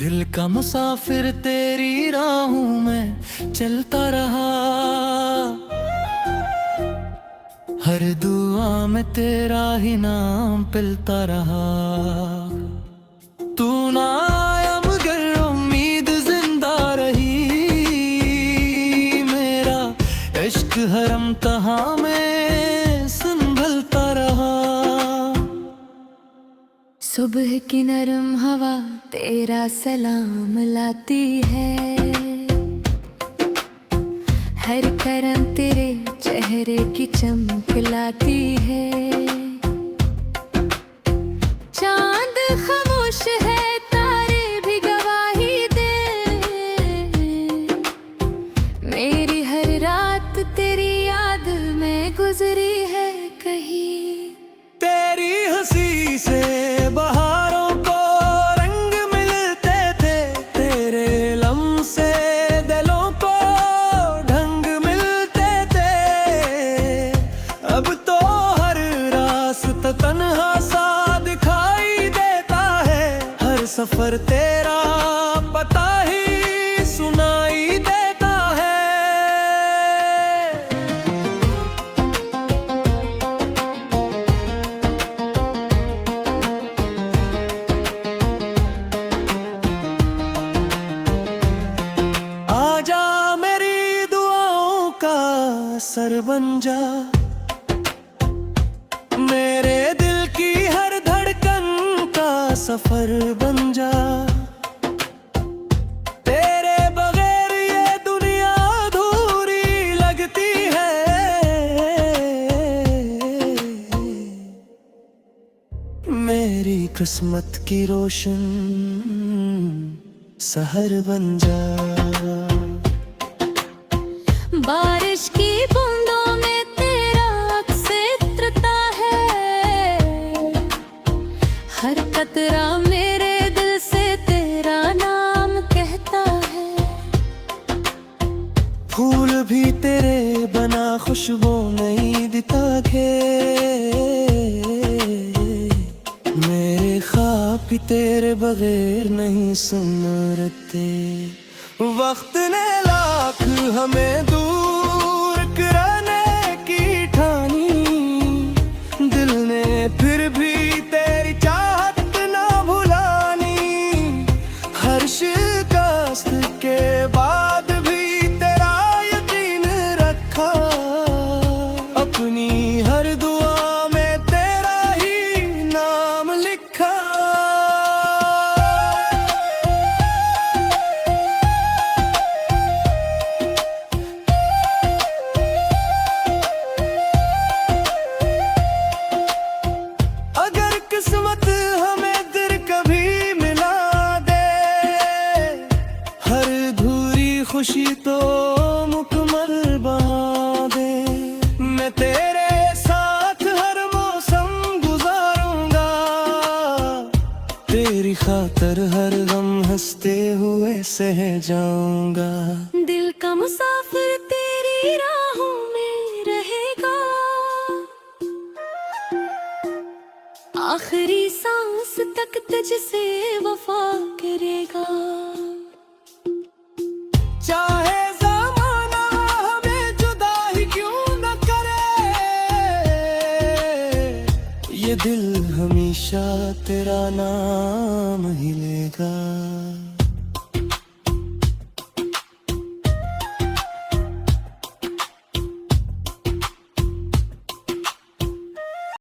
दिल का मुसाफिर तेरी राहों में चलता रहा, हर दुआ में तेरा ही नाम पिलता रहा। तू ना आया मगर उम्मीद जिंदा रही, मेरा इश्क हरम तहाँ में संभलता रहा। सुबह की नरम हवा तेरा सलाम लाती है, हर करम तेरे चेहरे की चमक लाती है। चांद खामोश है, तारे भी गवाही दे, मेरी हर रात तेरी याद में गुजरी है कहीं। तेरी हंसी से बहारों को रंग मिलते थे, तेरे लम्ह से दिलों को ढंग मिलते थे। अब तो हर रास्ता तन्हा सा दिखाई देता है, हर सफर तेरा पता ही सुनाई देता है। आजा मेरी दुआओं का सर बन जा, मेरे दिल की हर धड़कन का सफर बन जा। तेरे बगैर ये दुनिया अधूरी लगती है, मेरी किस्मत की रोशन सहर बन जा। बारिश की बूंदों में तेरा अक्स चित्रता है, हर कतरा मेरे दिल से तेरा नाम कहता है। फूल भी तेरे बना खुशबू नहीं देता गे, मेरे ख्वाब भी तेरे बगैर नहीं सुनते। वक्त ने लाख हमें दूर कराने की ठानी, दिल ने फिर भी तेरी चाहत ना भुलानी। हर शिकस्त के बाद भी तेरा यकीन रखा, अपनी हर दुआ में तेरा ही नाम लिखा। अगर किस्मत हमें दिल कभी मिला दे, हर अधूरी खुशी तो मुकम्मल बना दे। मैं तेरे साथ हर मौसम गुजारूंगा, तेरी खातर हर गम हंसते हुए सह जाऊंगा। दिल का मुसाफिर तेरी राहों में रहेगा, आखिरी सांस तक तुझसे वफा करेगा। चाहे ज़माना हमें जुदा ही क्यों न करे, ये दिल हमेशा तेरा नाम ही लेगा।